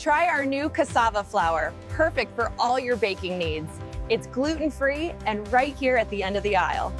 Try our new cassava flour, perfect for all your baking needs. It's gluten-free and right here at the end of the aisle.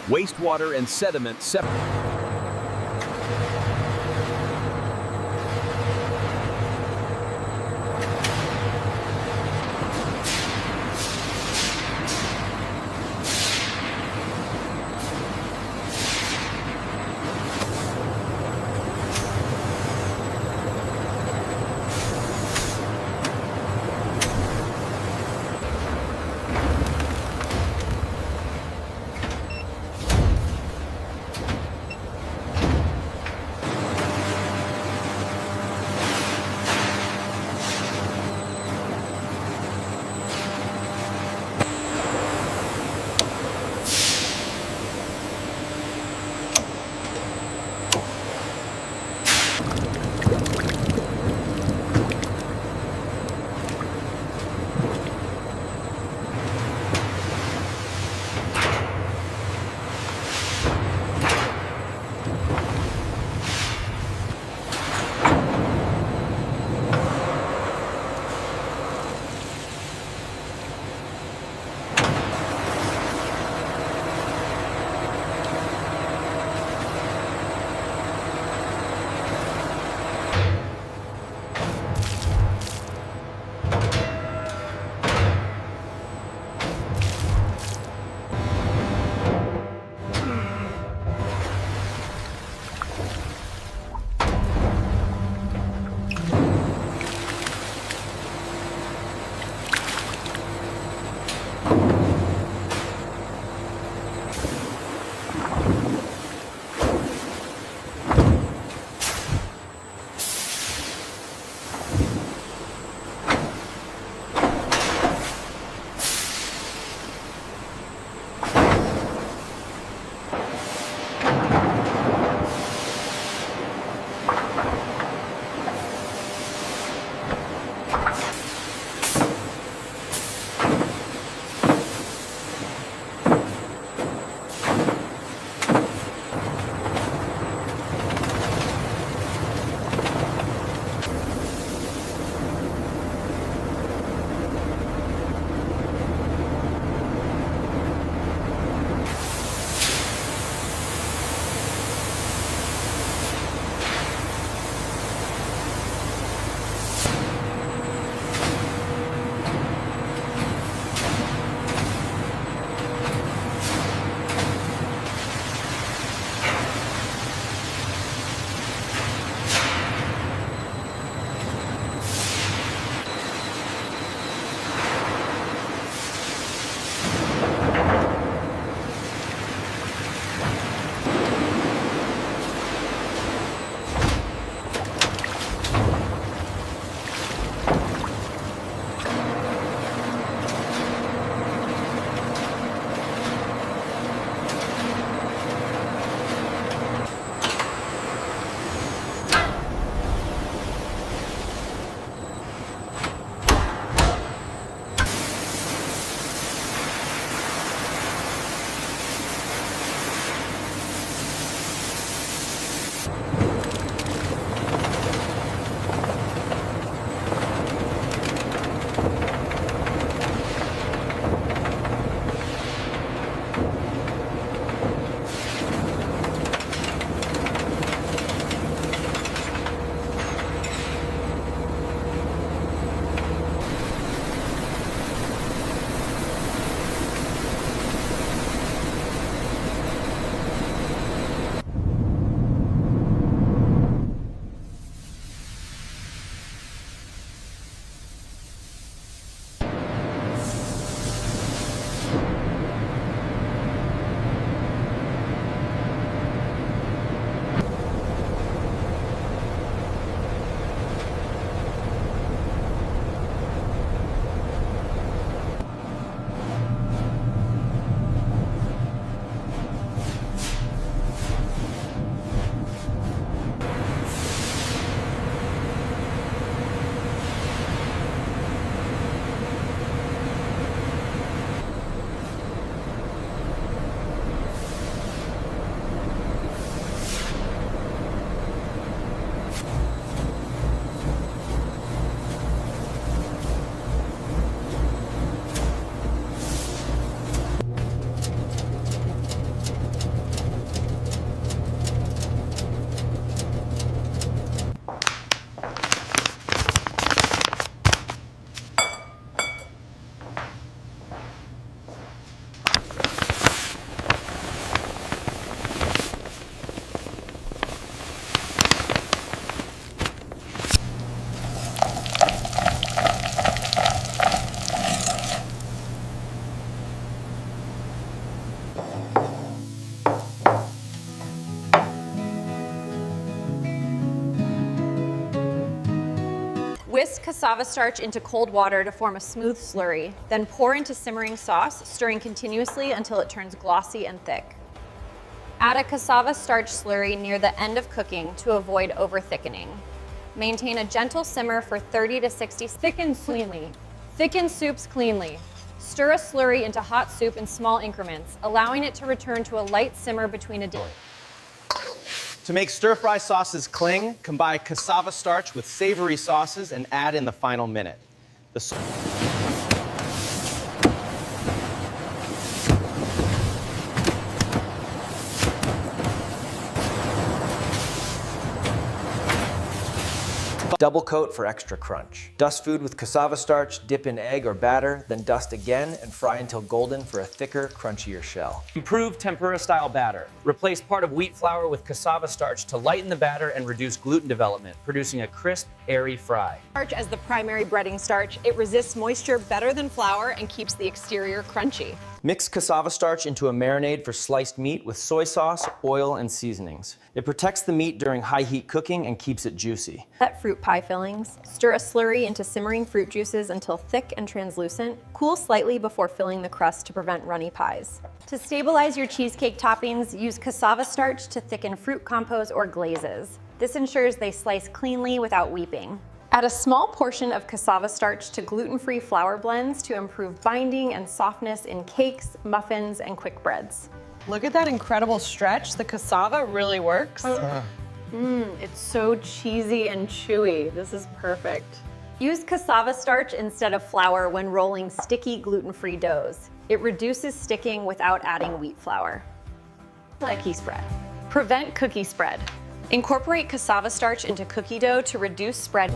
Wastewater and sediment separate. Whisk cassava starch into cold water to form a smooth slurry, then pour into simmering sauce, stirring continuously until it turns glossy and thick. Add a cassava starch slurry near the end of cooking to avoid over-thickening. Maintain a gentle simmer for 30 to 60 seconds. Thicken cleanly. Thicken soups cleanly. Stir a slurry into hot soup in small increments, allowing it to return to a light simmer between a To make stir-fry sauces cling, combine cassava starch with savory sauces and add in the final minute. Double coat for extra crunch. Dust food with cassava starch, dip in egg or batter, then dust again and fry until golden for a thicker, crunchier shell. Improved tempura-style batter. Replace part of wheat flour with cassava starch to lighten the batter and reduce gluten development, producing a crisp, airy fry. Starch as the primary breading starch, it resists moisture better than flour and keeps the exterior crunchy. Mix cassava starch into a marinade for sliced meat with soy sauce, oil, and seasonings. It protects the meat during high heat cooking and keeps it juicy. Set fruit pie fillings. Stir a slurry into simmering fruit juices until thick and translucent. Cool slightly before filling the crust to prevent runny pies. To stabilize your cheesecake toppings, use cassava starch to thicken fruit compos or glazes. This ensures they slice cleanly without weeping. Add a small portion of cassava starch to gluten-free flour blends to improve binding and softness in cakes, muffins, and quick breads. Look at that incredible stretch. The cassava really works. It's so cheesy and chewy. This is perfect. Use cassava starch instead of flour when rolling sticky gluten-free doughs. It reduces sticking without adding wheat flour. Cookie spread. Prevent cookie spread. Incorporate cassava starch into cookie dough to reduce spread.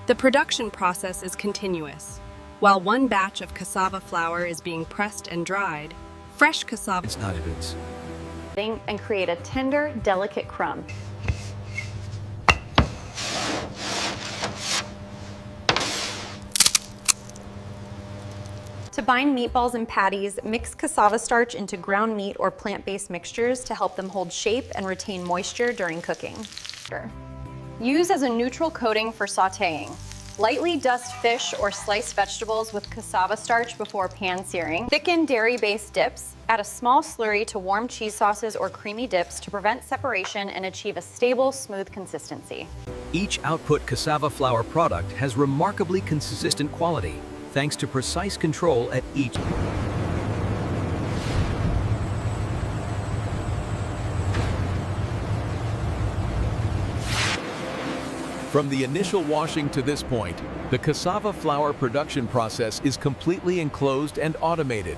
The production process is continuous. While one batch of cassava flour is being pressed and dried, fresh cassava and create a tender, delicate crumb. To bind meatballs and patties, mix cassava starch into ground meat or plant-based mixtures to help them hold shape and retain moisture during cooking. Use as a neutral coating for sautéing. Lightly dust fish or sliced vegetables with cassava starch before pan searing. Thicken dairy-based dips. Add a small slurry to warm cheese sauces or creamy dips to prevent separation and achieve a stable, smooth consistency. Each output cassava flour product has remarkably consistent quality, thanks to precise control at each. From the initial washing to this point, the cassava flour production process is completely enclosed and automated,